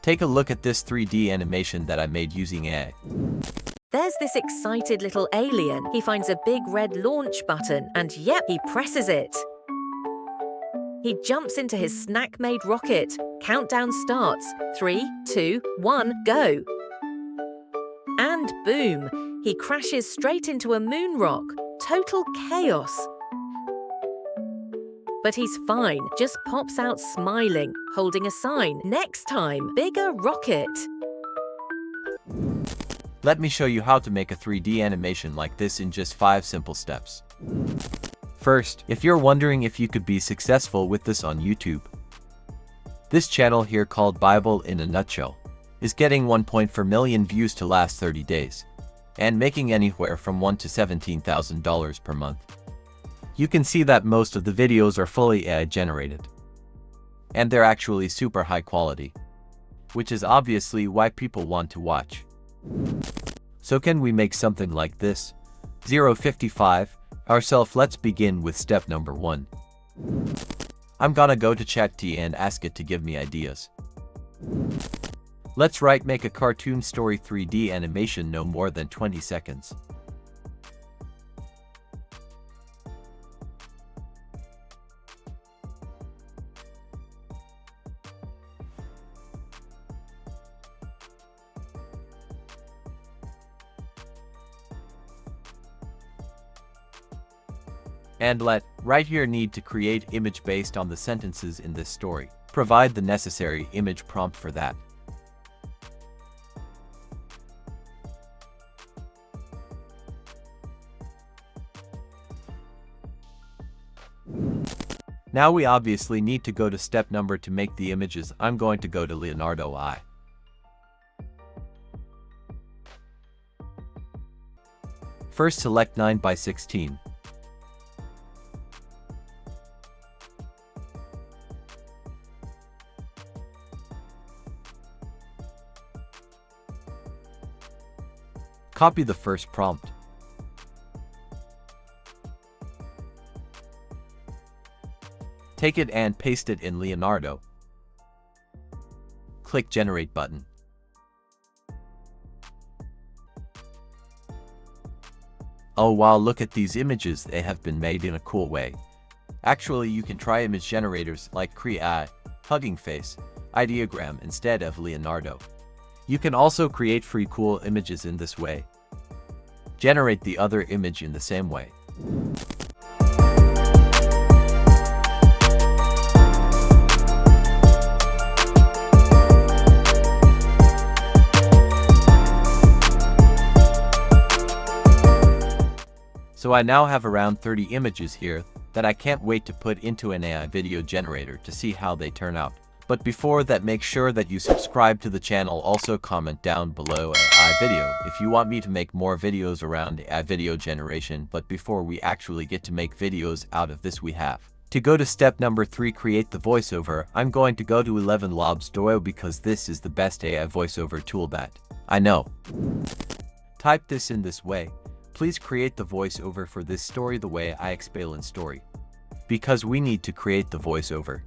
Take a look at this 3D animation that I made using AI. There's this excited little alien. He finds a big red launch button, and yep, he presses it. He jumps into his snack-made rocket. Countdown starts. 3, 2, 1, go. And boom, he crashes straight into a moon rock. Total chaos. But he's fine, just pops out smiling, holding a sign. Next time, bigger rocket. Let me show you how to make a 3D animation like this in just 5 simple steps. First, if you're wondering if you could be successful with this on YouTube, this channel here called Bible in a Nutshell is getting 1.4 million views to last 30 days and making anywhere from $1,000 to $17,000 per month. You can see that most of the videos are fully AI generated, and they're actually super high quality, which is obviously why people want to watch. So can we make something like this? 055 ourselves. Let's begin with step number 1. I'm gonna go to ChatGPT and ask it to give me ideas. Let's make a cartoon story 3D animation no more than 20 seconds. And right here need to create image based on the sentences in this story. Provide the necessary image prompt for that. Now we obviously need to go to step number to make the images. I'm going to go to Leonardo AI. First select 9:16. Copy the first prompt. Take it and paste it in Leonardo. Click Generate button. Oh wow, look at these images, they have been made in a cool way. Actually, you can try image generators like Create, Hugging Face, Ideogram instead of Leonardo. You can also create free cool images in this way. Generate the other image in the same way. So I now have around 30 images here that I can't wait to put into an AI video generator to see how they turn out. But before that, make sure that you subscribe to the channel. Also comment down below AI video if you want me to make more videos around AI video generation. But before we actually get to make videos out of this, we have to go to step number 3, create the voiceover. I'm going to go to 11 Labs Dojo because this is the best AI voiceover tool that I know. Type this in this way. Please create the voiceover for this story the way I explain in story, because we need to create the voiceover.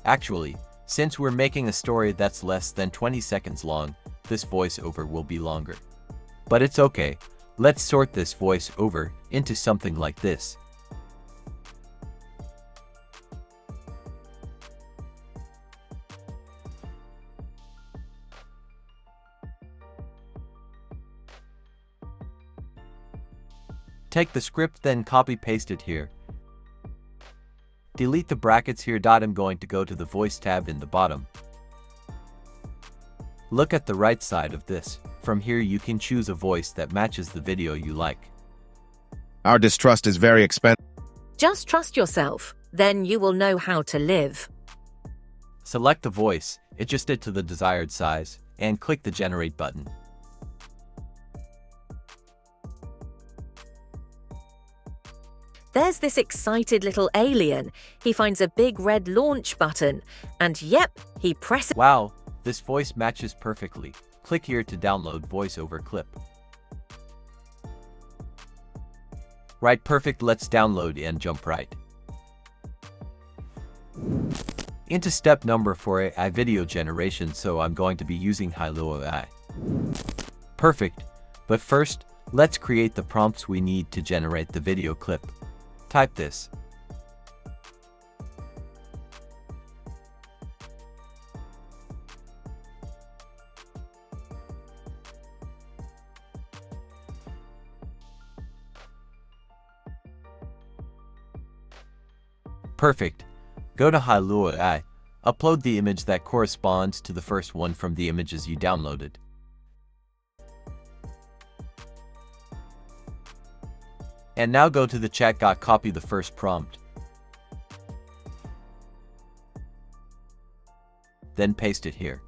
Actually, since we're making a story that's less than 20 seconds long, this voiceover will be longer. But it's okay. Let's sort this voiceover into something like this. Take the script, then copy paste it here. Delete the brackets here. I'm going to go to the voice tab in the bottom. Look at the right side of this. From here you can choose a voice that matches the video you like. Our distrust is very expensive. Just trust yourself, then you will know how to live. Select the voice, adjust it to the desired size, and click the Generate button. There's this excited little alien. He finds a big red launch button, and yep, he presses. Wow, This voice matches perfectly. Click here to download voiceover clip. Right, perfect. Let's download and jump right into step number 4, AI video generation. So I'm going to be using Hailuo AI. Perfect. But first, let's create the prompts we need to generate the video clip. Type this. Perfect. Go to Hailuo AI. Upload the image that corresponds to the first one from the images you downloaded. And now go to the chat. Copy the first prompt. Then paste it here.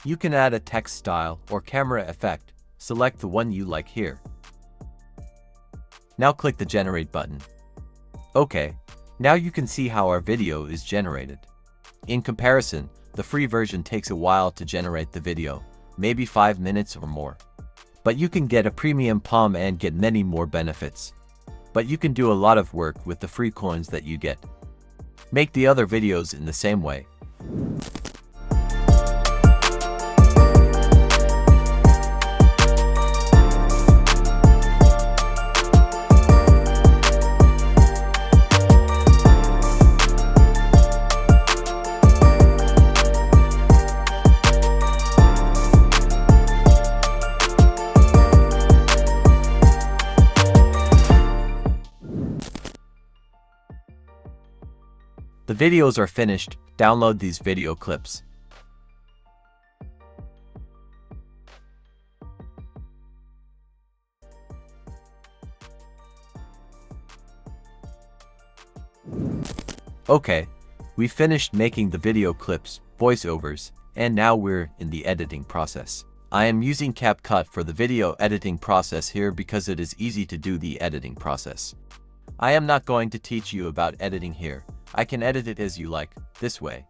You can add a text style or camera effect. Select the one you like here. Now click the Generate button. Okay, now you can see how our video is generated. In comparison, the free version takes a while to generate the video, maybe 5 minutes or more. But you can get a premium POM and get many more benefits. But you can do a lot of work with the free coins that you get. Make the other videos in the same way. The videos are finished. Download these video clips. Okay, we finished making the video clips, voiceovers, and now we're in the editing process. I am using CapCut for the video editing process here because it is easy to do the editing process. I am not going to teach you about editing here. I can edit it as you like, this way.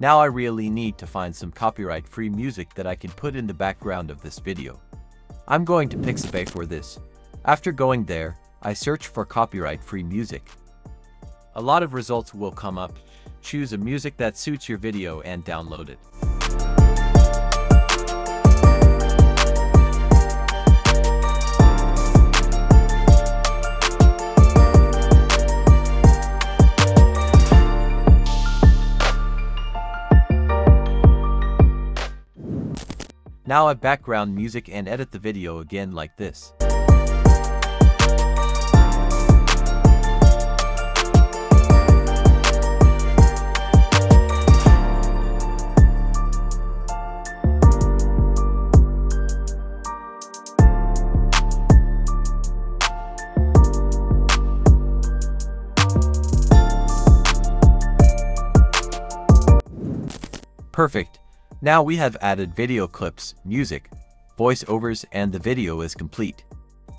Now I really need to find some copyright-free music that I can put in the background of this video. I'm going to Pixabay for this. After going there, I search for copyright-free music. A lot of results will come up. Choose a music that suits your video and download it. Now add background music and edit the video again like this. Perfect. Now we have added video clips, music, voiceovers, and the video is complete.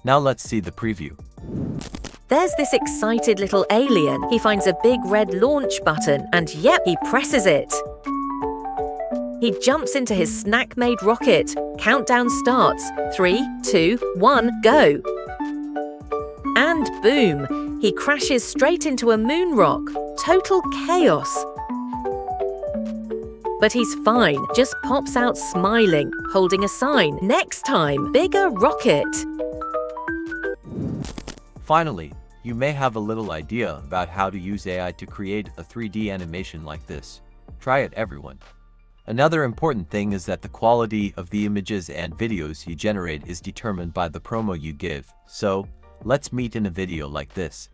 Now let's see the preview. There's this excited little alien. He finds a big red launch button and yep, he presses it. He jumps into his snack-made rocket. Countdown starts. 3, 2, 1, go. And boom, he crashes straight into a moon rock. Total chaos. But he's fine, just pops out smiling, holding a sign. Next time, bigger rocket. Finally, you may have a little idea about how to use AI to create a 3D animation like this. Try it, everyone. Another important thing is that the quality of the images and videos you generate is determined by the promo you give. So, let's meet in a video like this.